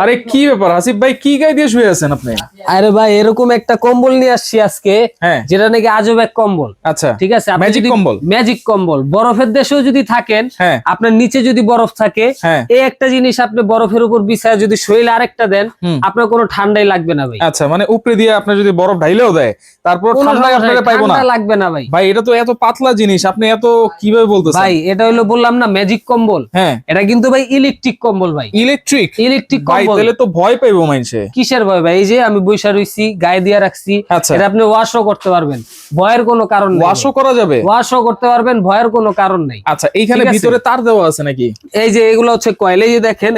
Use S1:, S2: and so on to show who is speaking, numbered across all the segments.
S1: আরে কি ব্যাপার আসিফ ভাই, কি গায়ে দিয়ে শুয়ে আছেন আপনি?
S2: আরে ভাই এরকম একটা কম্বল নিয়ে আসছি আজকে,
S1: হ্যাঁ।
S2: যেটা নাকি আজব এক কম্বল।
S1: আচ্ছা,
S2: ঠিক আছে,
S1: ম্যাজিক কম্বল।
S2: ম্যাজিক কম্বল। বরফের দেশেও যদি থাকেন,
S1: হ্যাঁ।
S2: আপনার নিচে যদি বরফ থাকে,
S1: হ্যাঁ।
S2: এই একটা জিনিস আপনি বরফের উপর বিছায় যদি শরীরে আরেকটা দেন, আপনার কোনো ঠান্ডাই লাগবে না ভাই।
S1: আচ্ছা, মানে উপরে দিয়ে আপনি যদি বরফ ঢাইলেও দেয়, তারপর ঠান্ডা আপনাকে পাইবো না,
S2: ঠান্ডা লাগবে না ভাই।
S1: ভাই এটা তো এত পাতলা জিনিস, আপনি এত কিভাবে বলতেছেন?
S2: ভাই এটা হলো বললাম না ম্যাজিক কম্বল।
S1: হ্যাঁ,
S2: এটা কিন্তু ভাই ইলেকট্রিক কম্বল ভাই।
S1: ইলেকট্রিক ভাই,
S2: কম্বল।
S1: তাহলে তো ভয় পাইবো মানুষে।
S2: কিসের ভয় ভাই? এই যে আমি বইসা রইছি, গায়ে দিয়ে রাখছি।
S1: আচ্ছা।
S2: এটা আপনি ওয়াশও করতে পারবেন, ভয়ের কোনো কারণ নেই।
S1: ওয়াশও করা যাবে?
S2: ওয়াশও করতে পারবেন, ভয়ের কোনো কারণ নেই।
S1: আচ্ছা, এইখানে
S2: ঠিক আছে?
S1: ভিতরে তার দেওয়া আছে নাকি?
S2: এই যে এগুলো হচ্ছে কয়েল। এই যে দেখেন,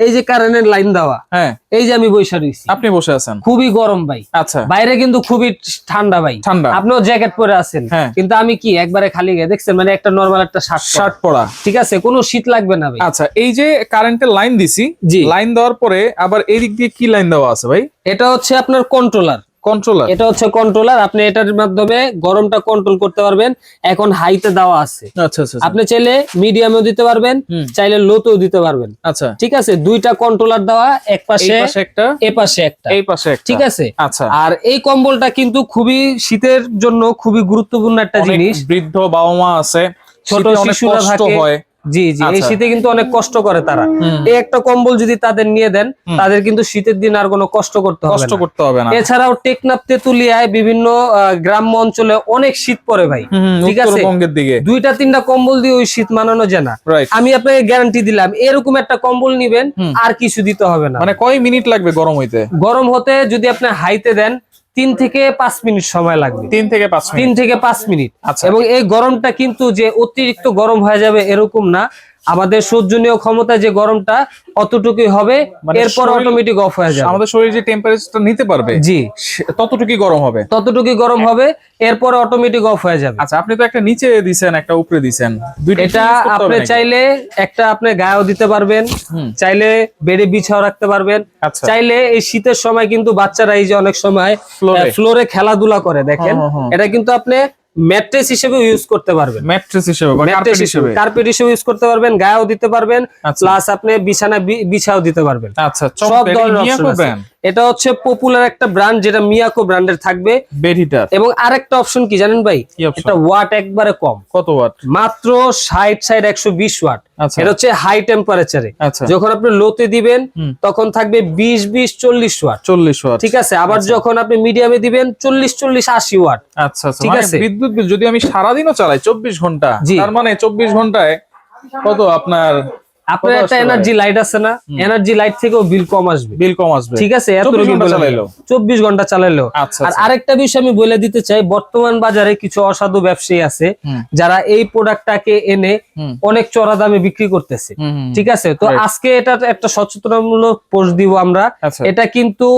S2: এই যে কারেন্টের লাইন দেওয়া।
S1: হ্যাঁ,
S2: এই যে আমি বইসা রইছি,
S1: আপনি বসে আছেন।
S2: খুবই গরম ভাই।
S1: আচ্ছা,
S2: বাইরে কিন্তু খুবই ঠান্ডা ভাই।
S1: ঠান্ডা।
S2: আপনিও জ্যাকেট পরে আছেন,
S1: হ্যাঁ।
S2: কিন্তু আমি কি একবারে খালি গায়ে, দেখছেন মানে একটা নরমাল একটা শার্ট
S1: পরা।
S2: ঠিক আছে, কোনো শীত লাগবে না ভাই।
S1: আচ্ছা, এই যে কারেন্টের লাইন দিছি,
S2: জি।
S1: লাইন দেওয়ার পরে আবার এই দিক দিয়ে কি লাইন দেওয়া আছে ভাই?
S2: এটা হচ্ছে আপনার কন্ট্রোলার।
S1: এটা
S2: হচ্ছে কন্ট্রোলার। আপনি এটার মাধ্যমে গরমটা কন্ট্রোল করতে পারবেন। এখন হাইতে দেওয়া আছে।
S1: আচ্ছা আচ্ছা,
S2: আপনি চাইলে মিডিয়ামেও দিতে পারবেন, চাইলে লোতেও দিতে পারবেন।
S1: আচ্ছা,
S2: ঠিক আছে, দুইটা কন্ট্রোলার দেওয়া, এক পাশে
S1: একটা,
S2: এ পাশে একটা,
S1: এই পাশে একটা।
S2: ঠিক আছে।
S1: আচ্ছা,
S2: আর এই কম্বলটা কিন্তু খুবই শীতের জন্য খুবই গুরুত্বপূর্ণ একটা জিনিস।
S1: বৃদ্ধ বাবা মা আছে,
S2: ছোট
S1: শীতে অনেক
S2: শিশুরা
S1: কষ্ট
S2: থাকে।
S1: হয়।
S2: জি জি, এই শীতে কিন্তু অনেক কষ্ট করে তারা। এই একটা কম্বল যদি তাদের নিয়ে দেন, তাদের কিন্তু শীতের দিন আর কোনো কষ্ট করতে হবে না। এছাড়াও টেকনাফ তেতুলিয়ায় বিভিন্ন গ্রাম্য অঞ্চলে অনেক শীত পড়ে ভাই। ঠিক আছে,
S1: উত্তরবঙ্গের দিকে
S2: দুইটা তিনটা কম্বল দিয়ে ওই শীত মানানো যায় না। আমি আপনাকে গ্যারান্টি দিলাম, এরকম একটা কম্বল নিবেন, আর কিছু দিতে হবে না।
S1: মানে কয় মিনিট লাগবে গরম হইতে?
S2: গরম হতে যদি আপনি হাইতে দেন 3 থেকে 5 মিনিট সময় লাগবে।
S1: 3 থেকে 5 মিনিট।
S2: 3 থেকে 5 মিনিট।
S1: আচ্ছা।
S2: এবং এই গরমটা কিন্তু যে অতিরিক্ত গরম হয়ে যাবে এরকম না, আমাদের সহ্যনীয় ক্ষমতা যে গরমটা অতটুকুই হবে, এরপর অটোমেটিক অফ হয়ে যাবে।
S1: আমাদের শরীর যে টেম্পারেচারটা নিতে পারবে,
S2: জি,
S1: ততটুকুই গরম হবে,
S2: এরপর অটোমেটিক অফ হয়ে যাবে।
S1: আচ্ছা, আপনি তো একটা নিচে দিছেন, একটা উপরে দিছেন,
S2: এটা আপনি চাইলে একটা আপনি গায়েও দিতে পারবেন, চাইলে বেডে বিছাও রাখতে পারবেন।
S1: আচ্ছা।
S2: চাইলে এই শীতের সময় কিন্তু বাচ্চারা এই যে অনেক সময় ফ্লোরে খেলাধুলা করে, দেখেন এটা কিন্তু আপনি ম্যাট্রেস হিসেবে ইউজ করতে পারবেন।
S1: ম্যাট্রেস হিসেবে বা কার্পেট হিসেবে,
S2: ইউজ করতে পারবেন, গায়েও দিতে পারবেন, প্লাস আপনি বিছানা বিছাও দিতে পারবেন।
S1: আচ্ছা,
S2: সব ধরনের অপশন আছে। এটা হচ্ছে পপুলার একটা ব্র্যান্ড, যেটা মিয়াকো ব্র্যান্ডের থাকবে
S1: বেড হিটার।
S2: এবং আরেকটা অপশন কি জানেন ভাই? এটা ওয়াট একবারে কম।
S1: কত ওয়াট?
S2: মাত্র 120 ওয়াট।
S1: আচ্ছা।
S2: এটা হচ্ছে হাই টেম্পারেচারে।
S1: আচ্ছা।
S2: যখন আপনি লোতে দিবেন তখন থাকবে 20-40 ওয়াট।
S1: 40 ওয়াট,
S2: ঠিক আছে। আবার যখন আপনি মিডিয়ামে দিবেন 40-80 ওয়াট।
S1: আচ্ছা আচ্ছা,
S2: ঠিক
S1: মানে
S2: আছে।
S1: বিদ্যুৎ বিল যদি আমি সারাদিনও চালাই 24 ঘন্টা, তার মানে 24 ঘন্টায় কত আপনার
S2: একটা এনার্জি লাইট আছে না, এনার্জি লাইট থেকেও বিল কম আসবে। ঠিক আছে, 24 ঘন্টা চালাইলেও। আর আরেকটা বিষয় আমি বলে দিতে চাই, বর্তমান বাজারে কিছু অসাধু ব্যবসায়ী আছে যারা এই প্রোডাক্টটাকে এনে অনেক চড়া দামে বিক্রি করতেছে। ঠিক আছে, তো আজকে এটা একটা সচেতনমূলক পোস্ট দিব আমরা। এটা কিন্তু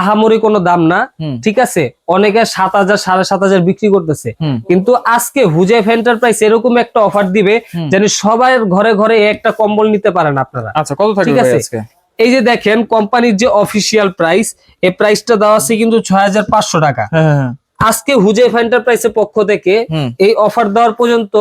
S2: আহামরি কোনো দাম না, ঠিক আছে। অনেকে 7,000 7,500 বিক্রি করতেছে, কিন্তু আজকে হুজাইফ এন্টারপ্রাইজ এরকম একটা অফার দিবে যেন সবাই ঘরে ঘরে একটা কম্বল নিতে পারেন আপনারা।
S1: আচ্ছা, কত থাকবে আজকে?
S2: এই যে দেখেন কোম্পানির যে অফিসিয়াল প্রাইস, এই প্রাইসটা দেওয়া আছে কিন্তু 6,500 টাকা। আজকে হুজাইফ এন্টারপ্রাইজের পক্ষ থেকে এই অফার দেওয়ার পর্যন্ত,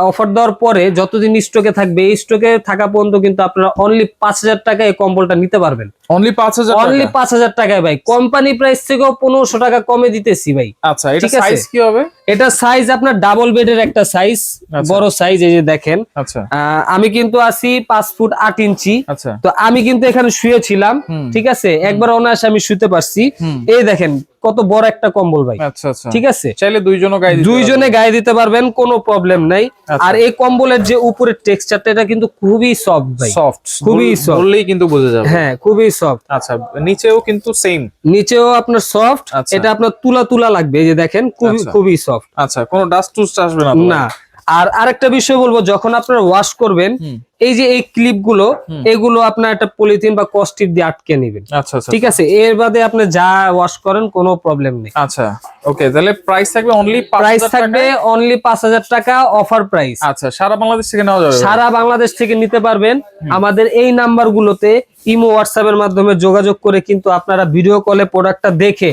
S2: অফার দেওয়ার পরে যতদিন স্টকে থাকবে, এই স্টকে থাকা পর্যন্ত কিন্তু আপনারা অনলি 5,000 টাকায় এই কম্বলটা নিতে পারবেন।
S1: অনলি 5,000
S2: টাকায় ভাই। কোম্পানি প্রাইস থেকেও 1500 টাকা কমে দিতেছি ভাই।
S1: আচ্ছা, এটা সাইজ কি হবে?
S2: এটা সাইজ আপনার ডাবল বেডের একটা সাইজ, বড় সাইজ। এই যে দেখেন,
S1: আচ্ছা,
S2: আমি কিন্তু আছি 5 ফুট 8 ইঞ্চি।
S1: আচ্ছা,
S2: তো আমি কিন্তু এখানে শুয়েছিলাম, ঠিক আছে, একবার অনায়াসে আমি শুতে পারছি। এই দেখেন কত বড় একটা কম্বল ভাই।
S1: আচ্ছা আচ্ছা,
S2: ঠিক আছে,
S1: চাইলে দুইজনে
S2: গায়ে দিতে পারবেন, কোনো প্রবলেম নাই। আর এই কম্বলের যে উপরের টেক্সচারটা, এটা কিন্তু খুবই সফট ভাই, খুবই সফট,
S1: বললেই কিন্তু বোঝা যাবে।
S2: হ্যাঁ, খুবই সফট।
S1: আচ্ছা, নিচেও কিন্তু সেম,
S2: নিচেও আপনার সফট। এটা আপনার তুলা লাগবে, এই যে দেখেন খুবই সফট।
S1: আচ্ছা, কোনো ডাস্ট টুস্ট আসবে
S2: না। আর আরেকটা বিষয় বলবো, যখন আপনারা ওয়াশ করবেন, এই যে এই ক্লিপ গুলো, এগুলো আপনার একটা পলিথিন বা কস্টিপ দিয়ে আটকে নেবেন।
S1: আচ্ছা আচ্ছা,
S2: ঠিক আছে, এর বাদে আপনি যা ওয়াশ করেন কোনো প্রবলেম নেই।
S1: আচ্ছা, ওকে, তাহলে প্রাইস থাকবে অনলি
S2: 5,000 টাকা, অফার প্রাইস।
S1: আচ্ছা, সারা বাংলাদেশ থেকে নেওয়া যাবে?
S2: সারা বাংলাদেশ থেকে নিতে পারবেন। আমাদের এই নাম্বার গুলোতে ইমো, হোয়াটসঅ্যাপ এর মাধ্যমে যোগাযোগ করে কিন্তু আপনারা ভিডিও কলে প্রোডাক্টটা দেখে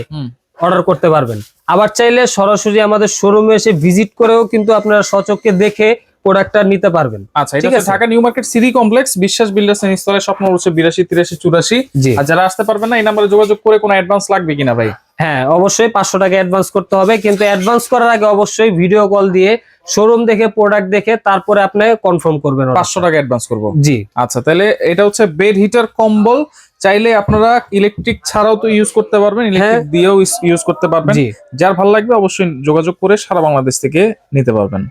S2: অর্ডার করতে পারবেন। আবার চাইলে সরাসরি আমাদের শোরুমে এসে ভিজিট করেও কিন্তু আপনারা সচক্ষে দেখে প্রোডাক্টটা নিতে পারবেন।
S1: আচ্ছা, এটা হচ্ছে Dhaka new market city complex, বিশ্বাস বিল্ডার্স এর নিচতলায়, স্বপ্ন হচ্ছে 82 83 84। আর যারা আসতে পারবেন না, এই নম্বরে যোগাযোগ করে কোনো অ্যাডভান্স লাগবে কিনা ভাই?
S2: হ্যাঁ, অবশ্যই 500 টাকা অ্যাডভান্স করতে হবে, কিন্তু অ্যাডভান্স করার আগে অবশ্যই ভিডিও কল দিয়ে শোরুম দেখে প্রোডাক্ট দেখে তারপরে আপনি কনফার্ম করবেন।
S1: 500 টাকা অ্যাডভান্স করব।
S2: জি
S1: আচ্ছা, তাহলে এটা হচ্ছে বেড হিটার কম্বল, চাইলে আপনারা ইলেকট্রিক ছাড়াও তো ইউজ করতে পারবেন, ইলেকট্রিক দিয়েও ইউজ করতে পারবেন। যার ভালো লাগবে অবশ্যই যোগাযোগ করে সারা বাংলাদেশ থেকে নিতে পারবেন।